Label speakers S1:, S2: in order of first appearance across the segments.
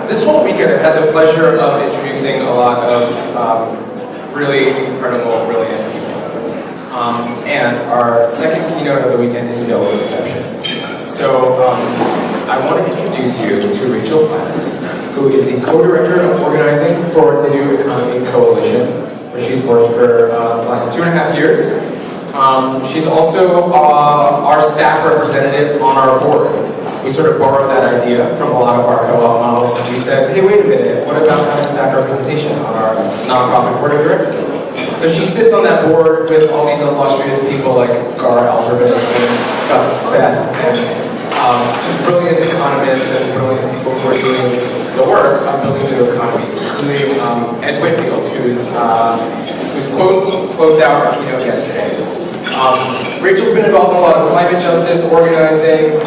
S1: this whole weekend, I've had the pleasure of introducing a lot of really incredible, brilliant people. And our second keynote of the weekend is no exception. So I want to introduce you to Rachel Plattus, who is the co-director of organizing for the New Economy Coalition, where she's worked for the last 2.5 years. She's also our staff representative on our board. We sort of borrowed that idea from a lot of our co-op models, and we said, hey, wait a minute, what about having staff representation on our nonprofit board of directors? So she sits on that board with all these illustrious people like Gar Alberman and Gus Speth, and just brilliant economists and brilliant people who are doing the work of building the new economy, including Ed Whitfield, whose quote closed out our keynote yesterday. Rachel's been involved in a lot of climate justice organizing,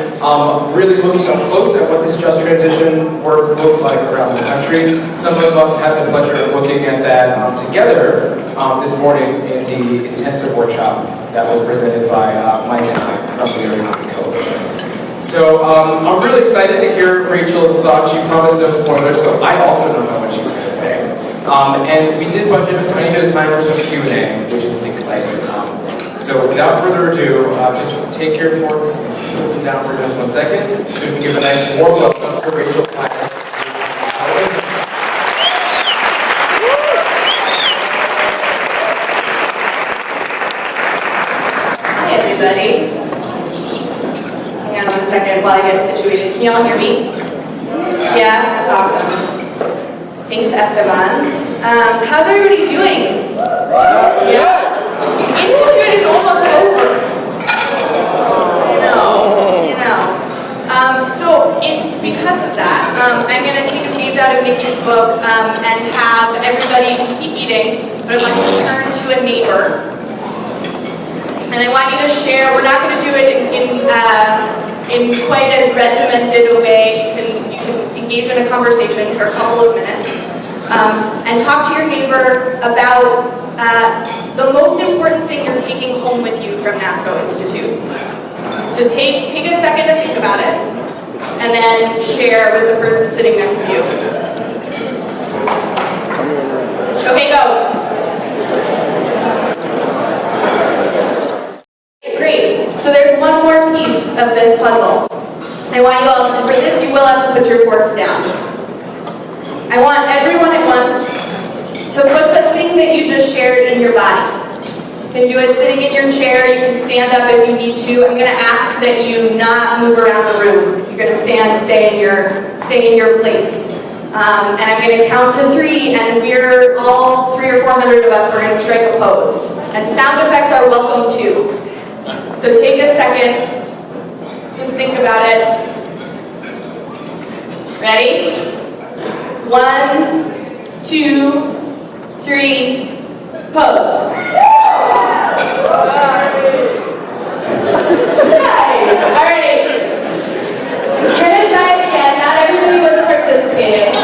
S1: really looking up close at what this just transition work looks like around the country. Some of us had the pleasure of looking at that together this morning in the intensive workshop that was presented by Mike and I from the New Economy Coalition. So I'm really excited to hear Rachel's thoughts. She promised no spoilers, so I also don't know what she's going to say. And we did budget a tiny bit of time for some Q&A, which is exciting. So without further ado, just take your forks and put them down for just 1 second, so we can give a nice warm welcome to Rachel Plattus.
S2: Hi everybody. Hang on 1 second while I get situated. Can y'all hear me? Yeah? Awesome. Thanks, Esteban. How's everybody doing? Yeah. Institute is almost over. Because of that, I'm going to take a page out of Nikki's book and have everybody keep eating, but I want you to turn to a neighbor. And I want you to share. We're not going to do it in quite as regimented a way. You can engage in a conversation for a couple of minutes and talk to your neighbor about the most important thing you're taking home with you from NASCO Institute. So take a second to think about it, and then share with the person sitting next to you. Okay, go. Great. So there's one more piece of this puzzle. I want you all, and for this you will have to put your forks down. I want everyone at once to put the thing that you just shared in your body. You can do it sitting in your chair, you can stand up if you need to. I'm going to ask that you not move around the room. You're going to stay in your place. And I'm going to count to 3, and we're all 300 or 400 of us, we're going to strike a pose. And sound effects are welcome too. So take a second, just think about it. Ready? 1, 2, 3, pose. Nice. All right. We're gonna try it again. Not everybody was participating.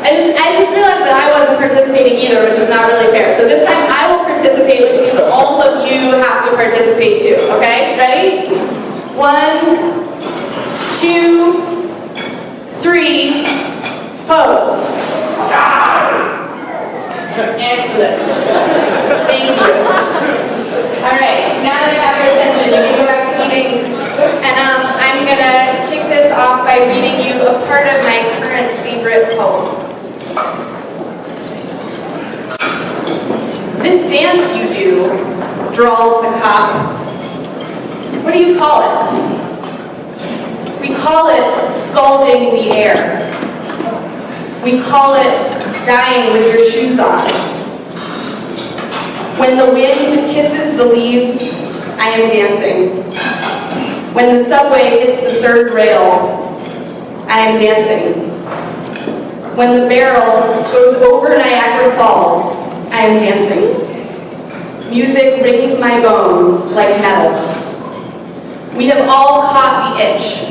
S2: I just realized that I wasn't participating either, which is not really fair. So this time I will participate, which means all of you have to participate too. Okay? Ready? 1, 2, 3, pose. Excellent. Thank you. All right, now that I have your attention, you can go back to eating. And I'm going to kick this off by reading you a part of my current favorite poem. This dance you do, drawls the cop. What do you call it? We call it scalding the air. We call it dying with your shoes on. When the wind kisses the leaves, I am dancing. When the subway hits the 3rd rail, I am dancing. When the barrel goes over Niagara Falls, I am dancing. Music rings my bones like metal. We have all caught the itch.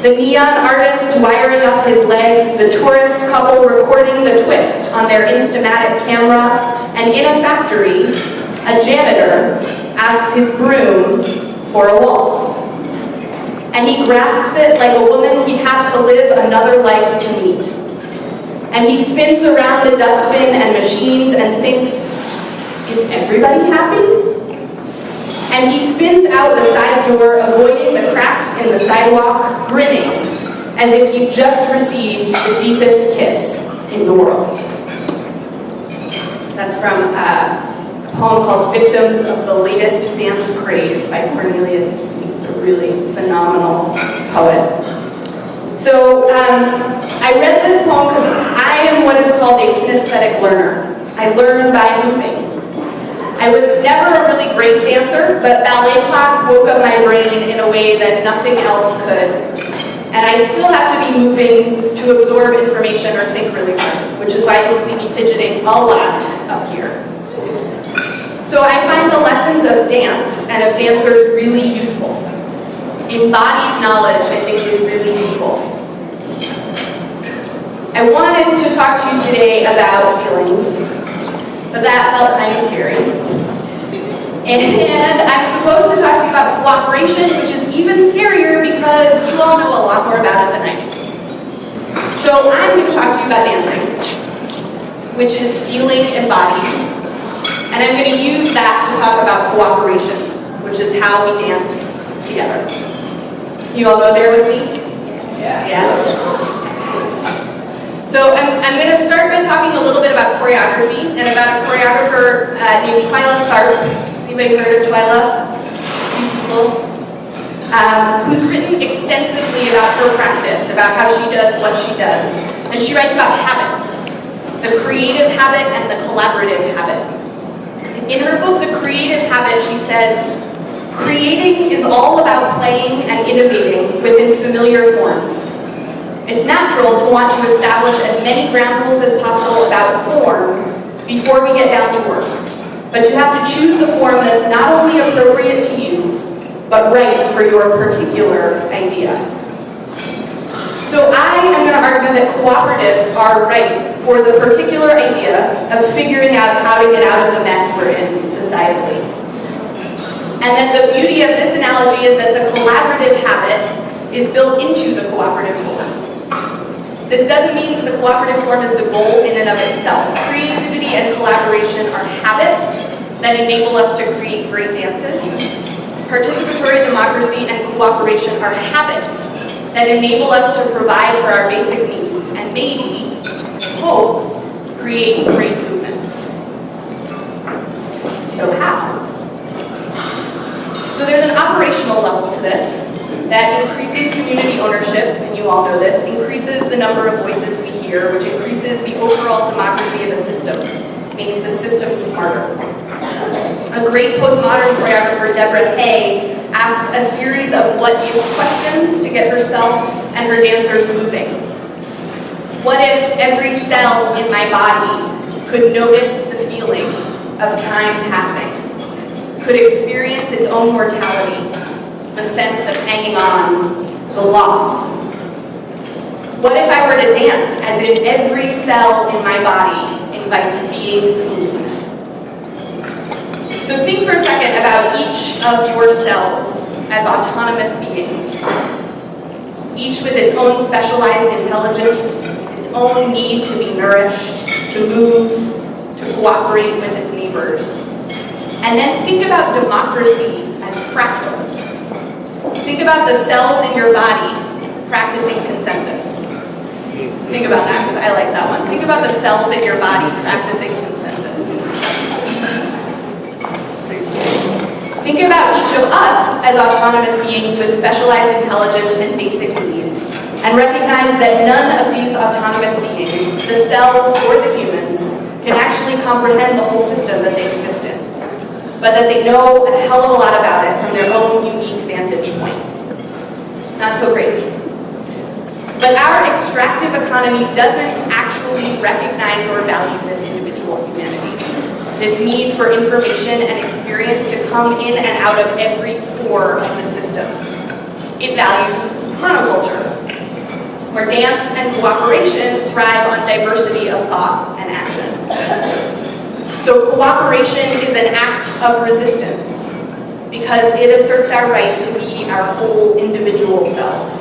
S2: The neon artist wiring up his legs, the tourist couple recording the twist on their Instamatic camera, and in a factory, a janitor asks his broom for a waltz. and he grasps it like a woman he'd have to live another life to meet. And he spins around the dustbin and machines and thinks, is everybody happy? And he spins out the side door, avoiding the cracks in the sidewalk, grinning, as if he'd just received the deepest kiss in the world. That's from a poem called Victims of the Latest Dance Craze by Cornelius. He's a really phenomenal poet. So I read this poem because I am what is called a kinesthetic learner. I learn by moving. I was never a really great dancer, but ballet class woke up my brain in a way that nothing else could. And I still have to be moving to absorb information or think really hard, which is why you'll see me fidgeting a lot up here. So I find the lessons of dance and of dancers really useful. Embodied knowledge, I think, is really useful. I wanted to talk to you today about feelings, but that felt kind of scary. And I'm supposed to talk to you about cooperation, which is even scarier because you all know a lot more about it than I do. So I'm going to talk to you about dancing, which is feeling embodied. And I'm going to use that to talk about cooperation, which is how we dance together. You all go there with me? Yeah? So I'm going to start by talking a little bit about choreography and about a choreographer named Twyla Tharp. Anybody heard of Twyla? Who's written extensively about her practice, about how she does what she does. And she writes about habits, the creative habit and the collaborative habit. In her book, The Creative Habit, she says, creating is all about playing and innovating within familiar forms. It's natural to want to establish as many ground rules as possible about form before we get down to work. But you have to choose the form that's not only appropriate to you, but right for your particular idea. So I am going to argue that cooperatives are right for the particular idea of figuring out how to get out of the mess we're in societally. And that the beauty of this analogy is that the collaborative habit is built into the cooperative form. This doesn't mean that the cooperative form is the goal in and of itself. Creativity and collaboration are habits that enable us to create great dances. Participatory democracy and cooperation are habits that enable us to provide for our basic needs and maybe, hope, create great movements. So how? So there's an operational level to this that increases community ownership, and you all know this, increases the number of voices we hear, which increases the overall democracy of a system, makes the system smarter. A great postmodern choreographer, Deborah Hay, asks a series of what-if questions to get herself and her dancers moving. What if every cell in my body could notice the feeling of time passing, could experience its own mortality, the sense of hanging on, the loss? What if I were to dance as if every cell in my body invites being seen? So think for a second about each of your cells as autonomous beings, each with its own specialized intelligence, its own need to be nourished, to move, to cooperate with its neighbors. And then think about democracy as fractal. Think about the cells in your body practicing consensus. Think about that, because I like that one. Think about the cells in your body practicing consensus. Think about each of us as autonomous beings with specialized intelligence and basic needs, and recognize that none of these autonomous beings, the cells or the humans, can actually comprehend the whole system that they exist in, but that they know a hell of a lot about it from their own unique vantage point. Not so great. But our extractive economy doesn't actually recognize or value this individual humanity, this need for information and experience to come in and out of every pore of the system. It values monoculture, where dance and cooperation thrive on diversity of thought and action. So cooperation is an act of resistance because it asserts our right to be be our whole individual selves.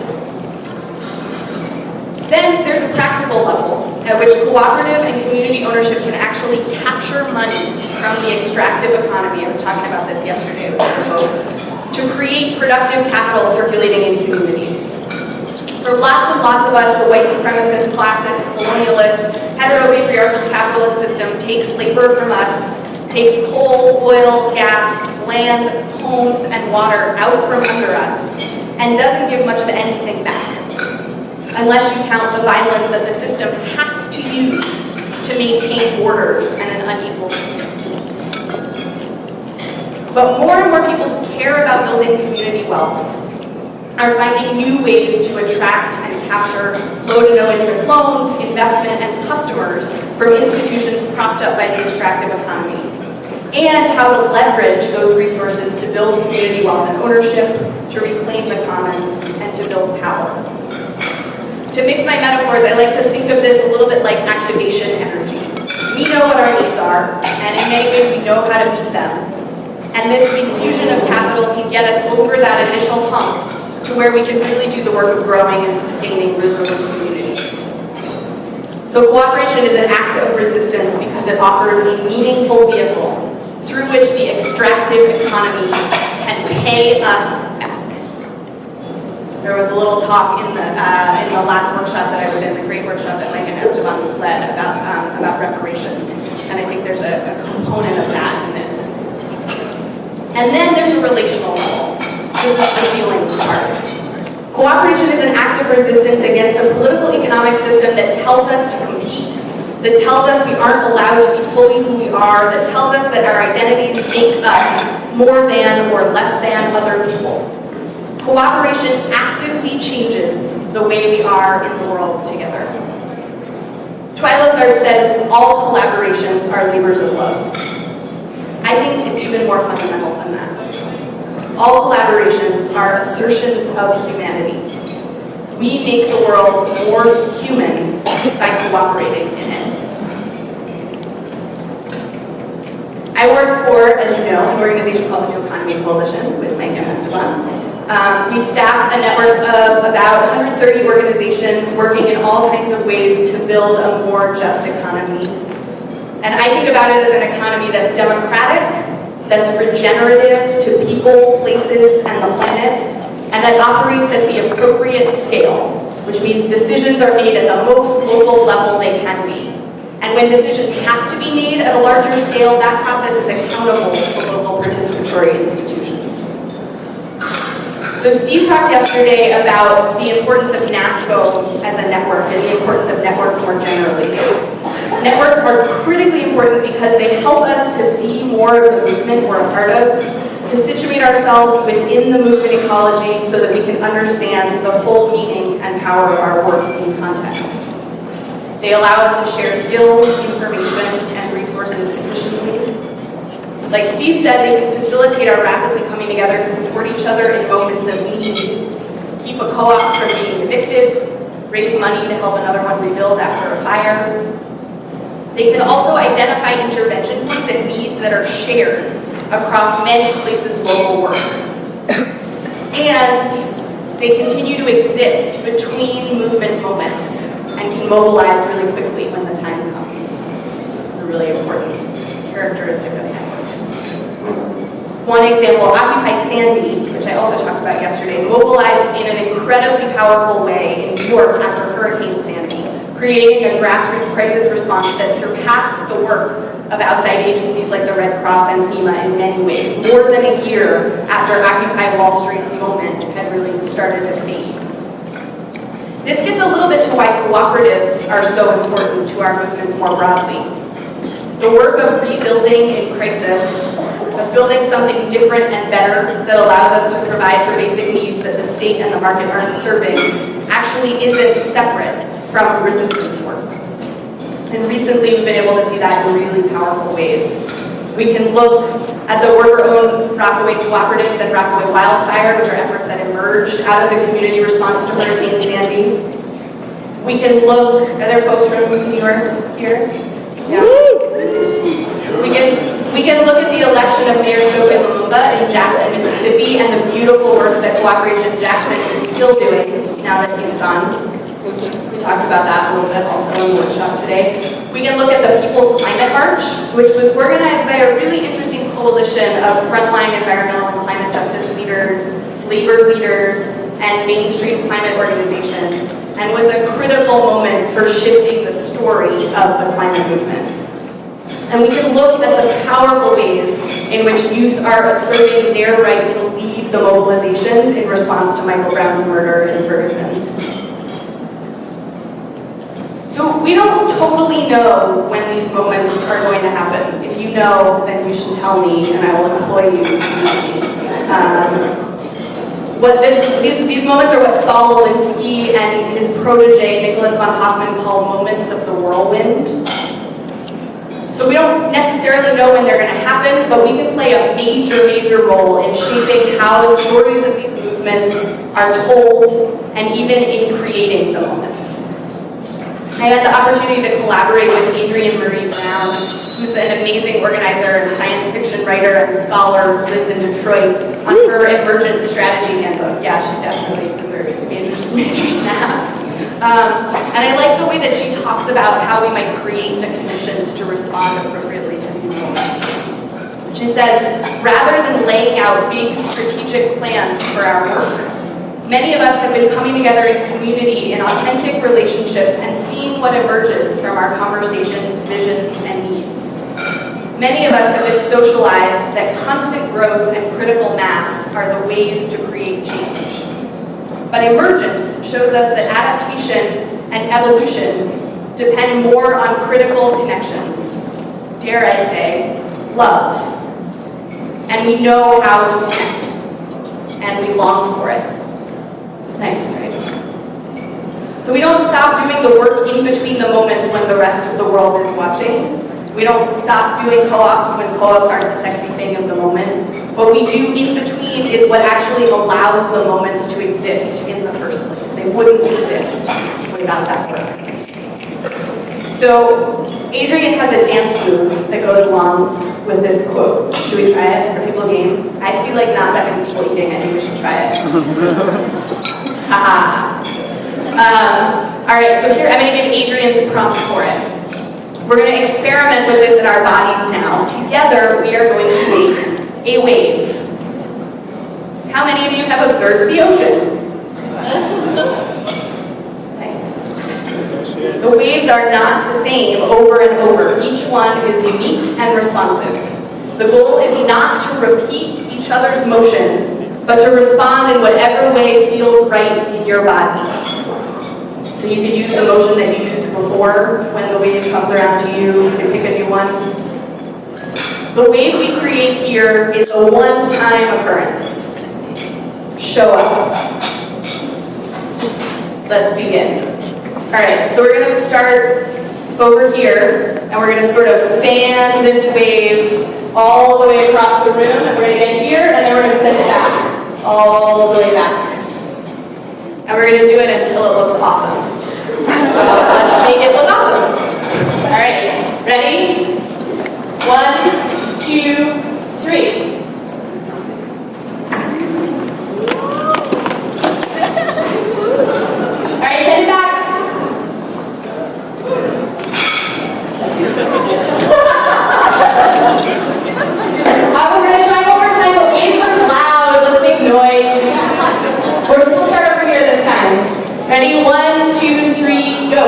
S2: Then there's a practical level at which cooperative and community ownership can actually capture money from the extractive economy. I was talking about this yesterday with other folks, to create productive capital circulating in communities. For lots and lots of us, the white supremacist, classist, colonialist, heteropatriarchal capitalist system takes labor from us, takes coal, oil, gas, land, homes, and water out from under us, and doesn't give much of anything back. Unless you count the violence that the system has to use to maintain borders and an unequal system. But more and more people who care about building community wealth are finding new ways to attract and capture low to no interest loans, investment, and customers from institutions propped up by the extractive economy, and how to leverage those resources to build community wealth and ownership, to reclaim the commons, and to build power. To mix my metaphors, I like to think of this a little bit like activation energy. We know what our needs are, and in many ways we know how to meet them. And this infusion of capital can get us over that initial hump to where we can really do the work of growing and sustaining resilient communities. So cooperation is an act of resistance because it offers a meaningful vehicle through which the extractive economy can pay us back. There was a little talk in the last workshop that I was in, the great workshop that Mike and Esteban led about reparations. And I think there's a component of that in this. And then there's a relational level. This is the feelings part. Cooperation is an act of resistance against a political economic system that tells us to compete, that tells us we aren't allowed to be fully who we are, that tells us that our identities make us more than or less than other people. Cooperation actively changes the way we are in the world together. Twyla Tharp says all collaborations are labors of love. I think it's even more fundamental than that. All collaborations are assertions of humanity. We make the world more human by cooperating in it. I work for, as you know, an organization called the New Economy Coalition with Mike and Esteban. We staff a network of about 130 organizations working in all kinds of ways to build a more just economy. And I think about it as an economy that's democratic, that's regenerative to people, places, and the planet, and that operates at the appropriate scale, which means decisions are made at the most local level they can be. And when decisions have to be made at a larger scale, that process is accountable to local participatory institutions. So Steve talked yesterday about the importance of NASCO as a network and the importance of networks more generally. Networks are critically important because they help us to see more of the movement we're a part of, to situate ourselves within the movement ecology so that we can understand the full meaning and power of our work in context. They allow us to share skills, information, and resources efficiently. Like Steve said, they can facilitate our rapidly coming together to support each other in moments of need, keep a co-op from being evicted, raise money to help another one rebuild after a fire. They can also identify intervention points and needs that are shared across many places' local work. And they continue to exist between movement moments and can mobilize really quickly when the time comes. This is a really important characteristic of networks. One example, Occupy Sandy, which I also talked about yesterday, mobilized in an incredibly powerful way in New York after Hurricane Sandy, creating a grassroots crisis response that surpassed the work of outside agencies like the Red Cross and FEMA in many ways, more than a year after Occupy Wall Street's moment had really started to fade. This gets a little bit to why cooperatives are so important to our movements more broadly. The work of rebuilding in crisis, of building something different and better that allows us to provide for basic needs that the state and the market aren't serving, actually isn't separate from resistance work. And recently we've been able to see that in really powerful ways. We can look at the worker-owned Rockaway cooperatives and Rockaway Wildfire, which are efforts that emerged out of the community response to Hurricane Sandy. We can look, are there folks from New York here? Yeah. We We can look at the election of Mayor Sophie Lumumba in Jackson, Mississippi, and the beautiful work that Cooperation Jackson is still doing now that he's gone. We talked about that a little bit also in the workshop today. We can look at the People's Climate March, which was organized by a really interesting coalition of frontline environmental and climate justice leaders, labor leaders, and mainstream climate organizations, and was a critical moment for shifting the story of the climate movement. And we can look at the powerful ways in which youth are asserting their right to lead the mobilizations in response to Michael Brown's murder in Ferguson. So we don't totally know when these moments are going to happen. If you know, then you should tell me, and I will employ you to tell me. These moments are what Saul Alinsky and his protege Nicholas von Hoffman call moments of the whirlwind. So we don't necessarily know when they're going to happen, but we can play a major role in shaping how the stories of these movements are told, and even in creating the moments. I had the opportunity to collaborate with Adrienne Marie Brown, who's an amazing organizer and science fiction writer and scholar who lives in Detroit, on her emergent strategy handbook. Yeah, she definitely deserves major snaps. And I like the way that she talks about how we might create the conditions to respond appropriately to these moments. She says, rather than laying out big strategic plans for our work, many of us have been coming together in community in authentic relationships and seeing what emerges from our conversations, visions, and needs. Many of us have been socialized that constant growth and critical mass are the ways to create change. But emergence shows us that adaptation and evolution depend more on critical connections, dare I say, love. And we know how to connect, and we long for it. Thanks, right? So we don't stop doing the work in between the moments when the rest of the world is watching. We don't stop doing co-ops when co-ops aren't the sexy thing of the moment. What we do in between is what actually allows the moments to exist in the first place. They wouldn't exist without that work. So Adrienne has a dance move that goes along with this quote. Should we try it? Are people game? I see like not that many people eating. I think we should try it. Haha. All right, so here I'm going to give Adrienne's prompt for it. We're going to experiment with this in our bodies now. Together, we are going to make a wave. How many of you have observed the ocean? Nice. The waves are not the same over and over. Each one is unique and responsive. The goal is not to repeat each other's motion, but to respond in whatever way feels right in your body. So you can use the motion that you used before when the wave comes around to you. You can pick a new one. The wave we create here is a one-time occurrence. Show up. Let's begin. All right, so we're going to start over here, and we're going to sort of fan this wave all the way across the room, and we're going to get here, and then we're going to send it back, all the way back. And we're going to do it until it looks awesome. So let's make it look awesome. All right, ready? 1, 2, 3. All right, send it back. We're going to try one more time, but waves are loud. Let's make noise. We'll start over here this time. Ready? 1, 2, 3, go.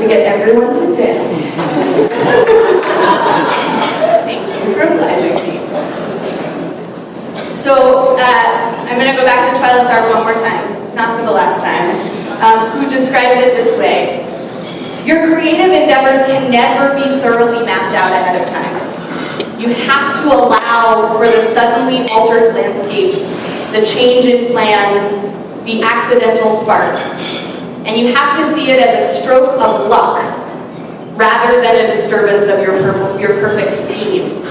S2: Everyone to dance. Thank you for obliging me. So I'm going to go back to Twyla Tharp one more time, not for the last time, who describes it this way. Your creative endeavors can never be thoroughly mapped out ahead of time. You have to allow for the suddenly altered landscape, the change in plan, the accidental spark. And you have to see it as a stroke of luck rather than a disturbance of your perfect scheme.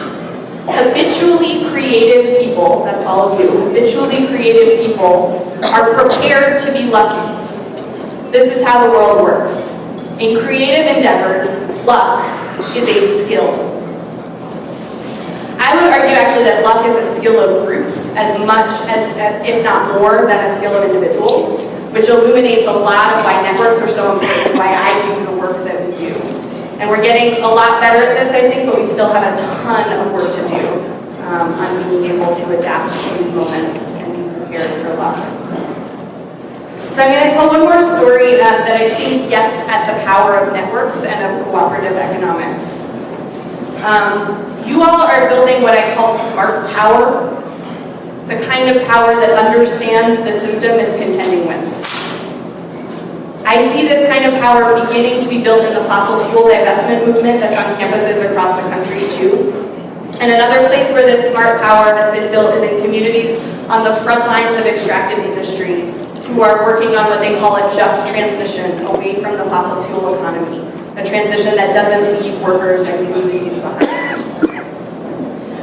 S2: Habitually creative people, that's all of you, habitually creative people are prepared to be lucky. This is how the world works. In creative endeavors, luck is a skill. I would argue actually that luck is a skill of groups as much as, if not more, than a skill of individuals, which illuminates a lot of why networks are so important and why I do the work that we do. And we're getting a lot better at this, I think, but we still have a ton of work to do on being able to adapt to these moments and be prepared for luck. So I'm going to tell one more story that I think gets at the power of networks and of cooperative economics. You all are building what I call smart power. It's a kind of power that understands the system it's contending with. I see this kind of power beginning to be built in the fossil fuel divestment movement that's on campuses across the country too. And another place where this smart power has been built is in communities on the front lines of extractive industry who are working on what they call a just transition away from the fossil fuel economy, a transition that doesn't leave workers and communities behind.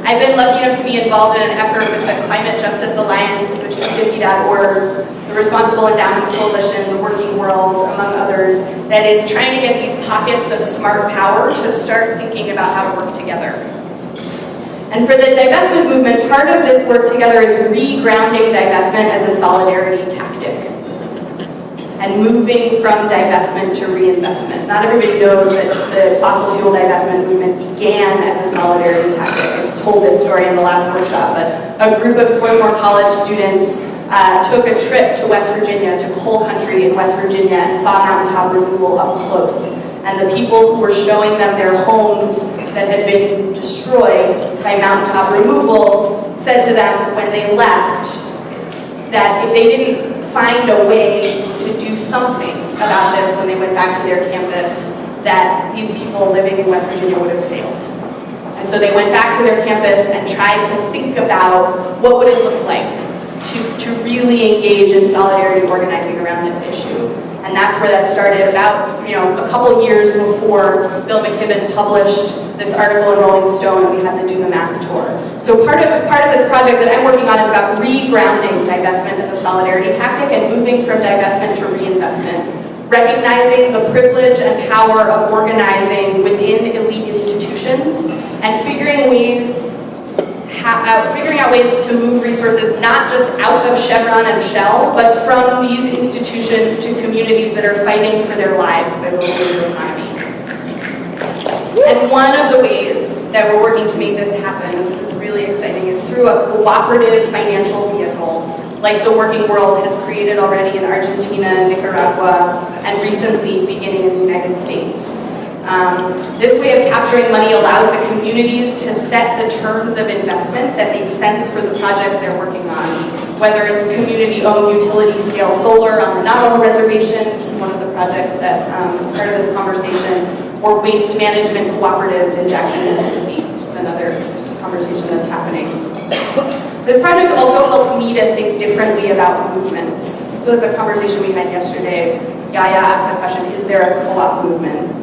S2: I've been lucky enough to be involved in an effort with the Climate Justice Alliance, which is Wiki.org, the Responsible Endowments Coalition, the Working World, among others, that is trying to get these pockets of smart power to start thinking about how to work together. And for the divestment movement, part of this work together is regrounding divestment as a solidarity tactic and moving from divestment to reinvestment. Not everybody knows that the fossil fuel divestment movement began as a solidarity tactic. I told this story in the last workshop, but a group of Simorgh College students took a trip to West Virginia, to coal country in West Virginia, and saw mountaintop removal up close. And the people who were showing them their homes that had been destroyed by mountaintop removal said to them when they left that if they didn't find a way to do something about this when they went back to their campus, that these people living in West Virginia would have failed. And so they went back to their campus and tried to think about what would it look like to really engage in solidarity organizing around this issue. And that's where that started about, a couple years before Bill McKibben published this article in Rolling Stone, and we had to do the math tour. So part of this project that I'm working on is about regrounding divestment as a solidarity tactic and moving from divestment to reinvestment, recognizing the privilege and power of organizing within elite institutions and figuring out ways to move resources not just out of Chevron and Shell, but from these institutions to communities that are fighting for their lives by building the economy. And one of the ways that we're working to make this happen, this is really exciting, is through a cooperative financial vehicle, like the Working World has created already in Argentina, Nicaragua, and recently beginning in the United States. This way of capturing money allows the communities to set the terms of investment that make sense for the projects they're working on, whether it's community-owned utility-scale solar on the Navajo Reservation, which is one of the projects that is part of this conversation, or waste management cooperatives in Jackson, Mississippi, which is another conversation that's happening. This project also helps me to think differently about movements. This was a conversation we had yesterday. Yaya asked the question, is there a co-op movement?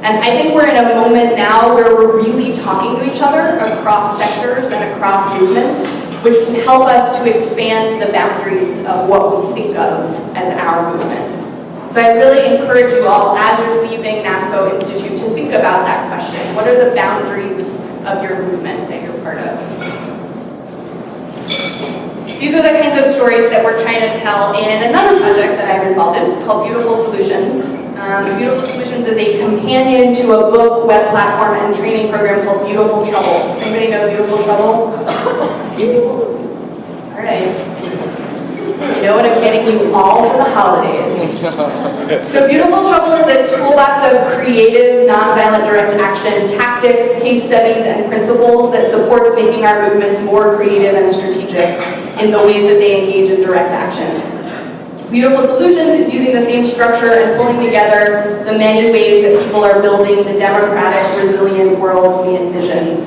S2: And I think we're in a moment now where we're really talking to each other across sectors and across movements, which can help us to expand the boundaries of what we think of as our movement. So I really encourage you all, as you're leaving NASCO Institute, to think about that question. What are the boundaries of your movement that you're part of? These are the kinds of stories that we're trying to tell in another project that I'm involved in called Beautiful Solutions. Beautiful Solutions is a companion to a book, web platform, and training program called Beautiful Trouble. Anybody know Beautiful Trouble? All right. You know what I'm getting you all for the holidays. So Beautiful Trouble is a toolbox of creative, nonviolent direct action tactics, case studies, and principles that supports making our movements more creative and strategic in the ways that they engage in direct action. Beautiful Solutions is using the same structure and pulling together the many ways that people are building the democratic, resilient world we envision.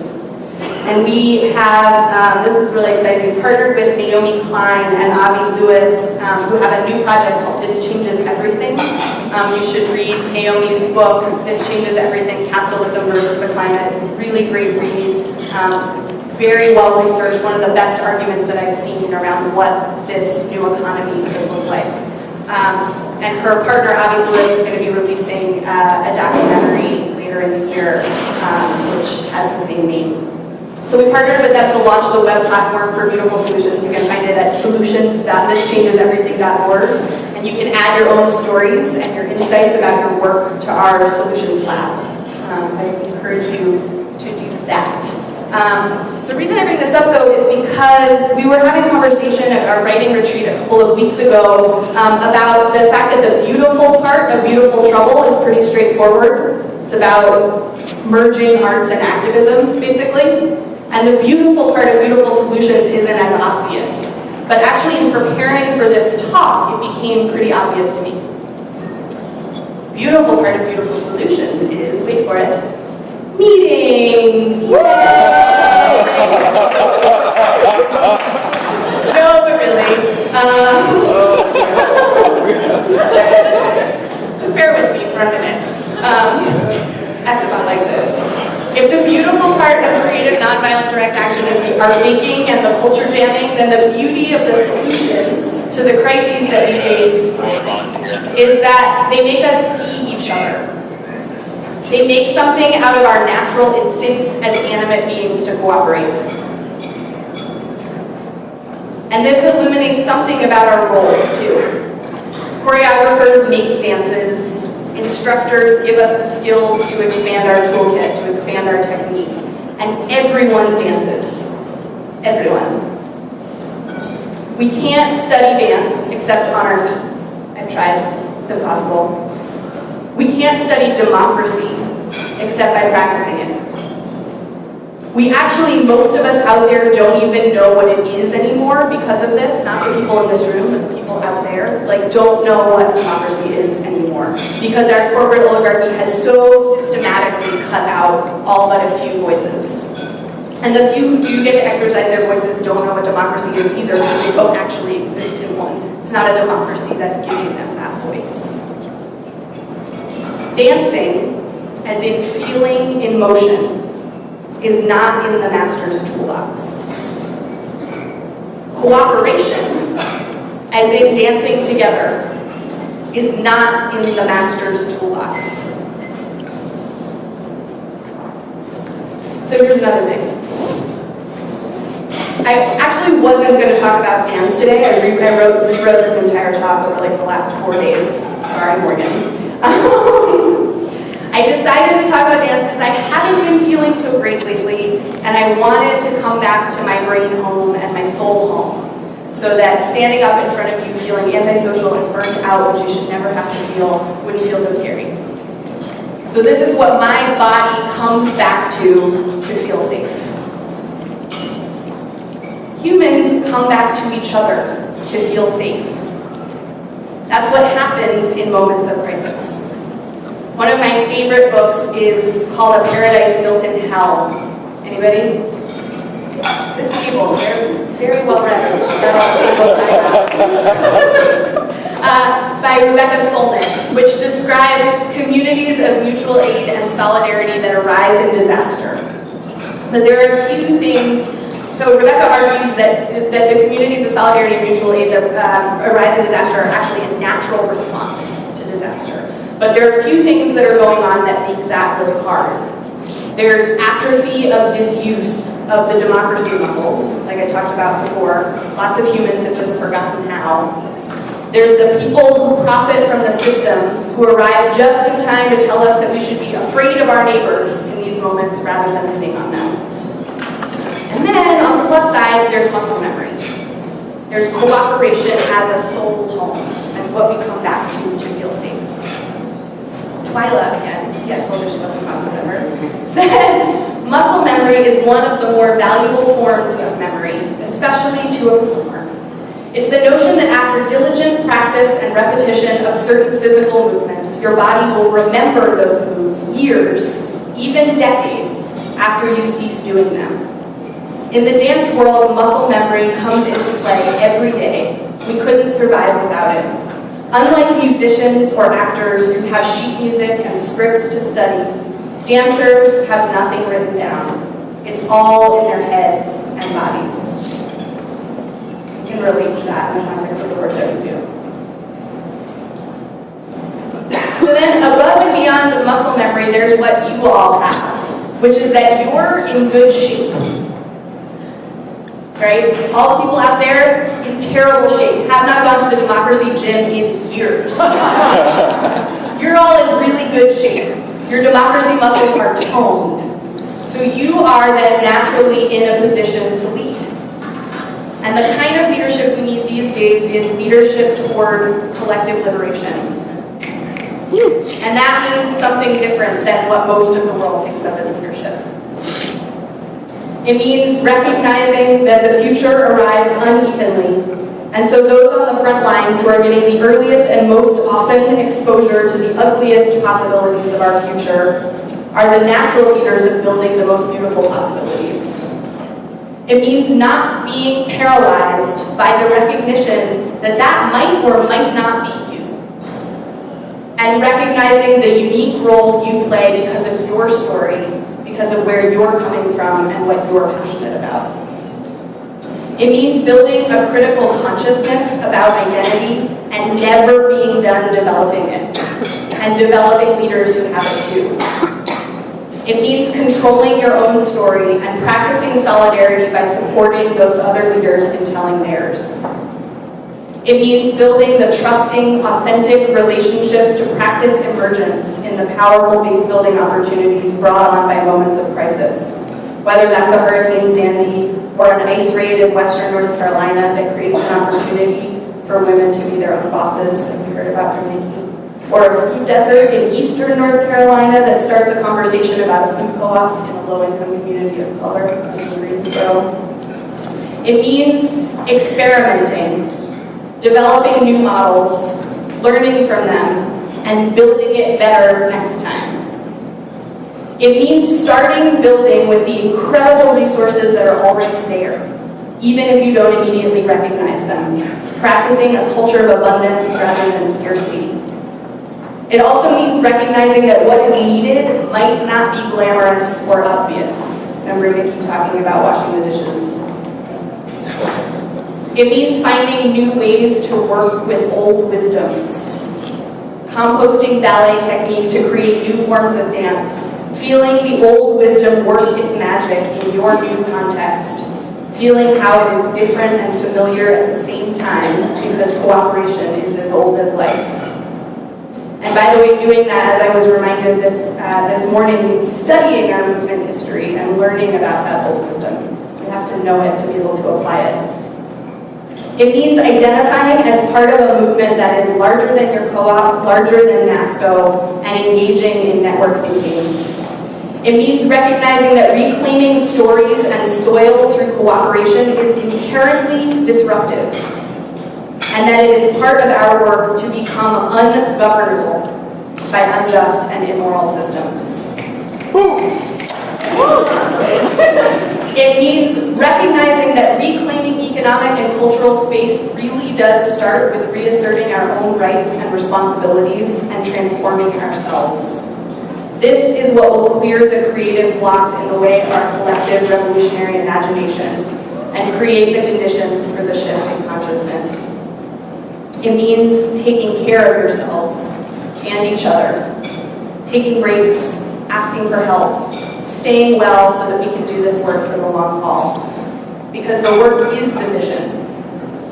S2: And we have, this is really exciting, we partnered with Naomi Klein and Avi Lewis, who have a new project called This Changes Everything. You should read Naomi's book, This Changes Everything, Capitalism versus the Climate. It's a really great read. Very well researched, one of the best arguments that I've seen around what this new economy could look like. And her partner, Avi Lewis, is going to be releasing a documentary later in the year, which has the same name. So we partnered with them to launch the web platform for Beautiful Solutions. You can find it at solutions.thischangeseverything.org. And you can add your own stories and your insights about your work to our Solutions Lab. So I encourage you to do that. The reason I bring this up, though, is because we were having a conversation at our writing retreat a couple of weeks ago about the fact that the beautiful part of Beautiful Trouble is pretty straightforward. It's about merging arts and activism, basically. And the beautiful part of Beautiful Solutions isn't as obvious. But actually, in preparing for this talk, it became pretty obvious to me. Beautiful part of Beautiful Solutions is, wait for it, meetings! Yay! No, but really. Just bear with me for a minute. Esteban likes it. If the beautiful part of creative nonviolent direct action is the art making and the culture jamming, then the beauty of the solutions to the crises that we face is that they make us see each other. They make something out of our natural instincts as animate beings to cooperate. And this illuminates something about our roles too. Choreographers make dances. Instructors give us the skills to expand our toolkit, to expand our technique. And everyone dances. Everyone. We can't study dance except on our feet. I've tried. It's impossible. We can't study democracy except by practicing it. We actually, most of us out there don't even know what it is anymore because of this. Not the people in this room, but the people out there, don't know what democracy is anymore. Because our corporate oligarchy has so systematically cut out all but a few voices. And the few who do get to exercise their voices don't know what democracy is either because they don't actually exist in one. It's not a democracy that's giving them that voice. Dancing, as in feeling in motion, is not in the master's toolbox. Cooperation, as in dancing together, is not in the master's toolbox. So here's another thing. I actually wasn't going to talk about dance today. I rewrote this entire talk over the last 4 days. Sorry, Morgan. I decided to talk about dance because I haven't been feeling so great lately, and I wanted to come back to my brain home and my soul home, so that standing up in front of you feeling antisocial and burnt out, which you should never have to feel, wouldn't feel so scary. So this is what my body comes back to feel safe. Humans come back to each other to feel safe. That's what happens in moments of crisis. One of my favorite books is called A Paradise Built in Hell. Anybody? This table, they're very well read. They should read all the same books I have. By Rebecca Solnit, which describes communities of mutual aid and solidarity that arise in disaster. But there are a few things. So Rebecca argues that the communities of solidarity and mutual aid that arise in disaster are actually a natural response to disaster. But there are a few things that are going on that make that really hard. There's atrophy of disuse of the democracy muscles, like I talked about before. Lots of humans have just forgotten how. There's the people who profit from the system, who arrive just in time to tell us that we should be afraid of our neighbors in these moments rather than hitting on them. And then, on the plus side, there's muscle memory. There's cooperation as a soul home. That's what we come back to feel safe. Twyla, again, I told her she wasn't talking about her, says, muscle memory is one of the more valuable forms of memory, especially to a performer. It's the notion that after diligent practice and repetition of certain physical movements, your body will remember those moves years, even decades, after you cease doing them. In the dance world, muscle memory comes into play every day. We couldn't survive without it. Unlike musicians or actors who have sheet music and scripts to study, dancers have nothing written down. It's all in their heads and bodies. You can relate to that in the context of the work that we do. So then, above and beyond muscle memory, there's what you all have, which is that you're in good shape. Right? All the people out there in terrible shape, have not gone to the democracy gym in years. You're all in really good shape. Your democracy muscles are toned. So you are then naturally in a position to lead. And the kind of leadership we need these days is leadership toward collective liberation. And that means something different than what most of the world thinks of as leadership. It means recognizing that the future arrives unevenly, and so those on the front lines who are getting the earliest and most often exposure to the ugliest possibilities of our future are the natural leaders of building the most beautiful possibilities. It means not being paralyzed by the recognition that that might or might not be you, and recognizing the unique role you play because of your story, because of where you're coming from and what you're passionate about. It means building a critical consciousness about identity and never being done developing it, and developing leaders who have it too. It means controlling your own story and practicing solidarity by supporting those other leaders in telling theirs. It means building the trusting, authentic relationships to practice emergence in the powerful base-building opportunities brought on by moments of crisis, whether that's a Hurricane Sandy or an ice raid in western North Carolina that creates an opportunity for women to be their own bosses, like we heard about from Nikki, or a food desert in eastern North Carolina that starts a conversation about a food co-op in a low-income community of color in Greensboro. It means experimenting, developing new models, learning from them, and building it better next time. It means starting building with the incredible resources that are already there, even if you don't immediately recognize them, practicing a culture of abundance rather than scarcity. It also means recognizing that what is needed might not be glamorous or obvious. Remember Nikki talking about washing the dishes. It means finding new ways to work with old wisdom, composting ballet technique to create new forms of dance, feeling the old wisdom work its magic in your new context, feeling how it is different and familiar at the same time because cooperation is as old as life. And by the way, doing that, as I was reminded this morning, means studying our movement history and learning about that old wisdom. You have to know it to be able to apply it. It means identifying as part of a movement that is larger than your co-op, larger than NASCO, and engaging in network thinking. It means recognizing that reclaiming stories and soil through cooperation is inherently disruptive, and that it is part of our work to become ungovernable by unjust and immoral systems. It means recognizing that reclaiming economic and cultural space really does start with reasserting our own rights and responsibilities and transforming ourselves. This is what will clear the creative blocks in the way of our collective revolutionary imagination and create the conditions for the shift in consciousness. It means taking care of yourselves and each other, taking breaks, asking for help, staying well so that we can do this work for the long haul. Because the work is the mission.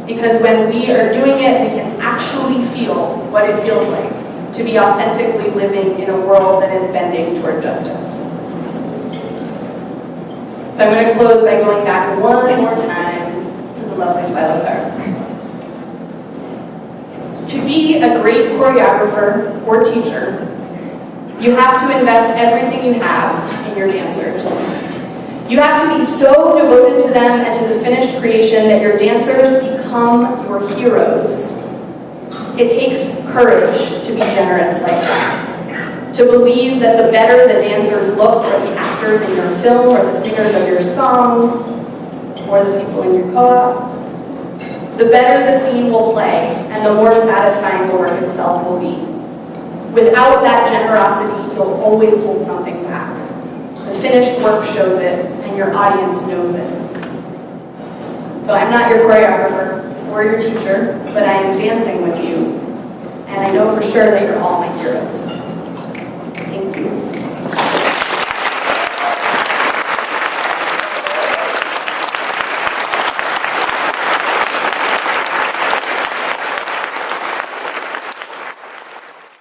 S2: Because when we are doing it, we can actually feel what it feels like to be authentically living in a world that is bending toward justice. So I'm going to close by going back one more time to the lovely Twyla Clark. To be a great choreographer or teacher, you have to invest everything you have in your dancers. You have to be so devoted to them and to the finished creation that your dancers become your heroes. It takes courage to be generous like that. To believe that the better the dancers look, or the actors in your film, or the singers of your song, or the people in your co-op, the better the scene will play, and the more satisfying the work itself will be. Without that generosity, you'll always hold something back. The finished work shows it, and your audience knows it. So I'm not your choreographer or your teacher, but I am dancing with you, and I know for sure that you're all my heroes.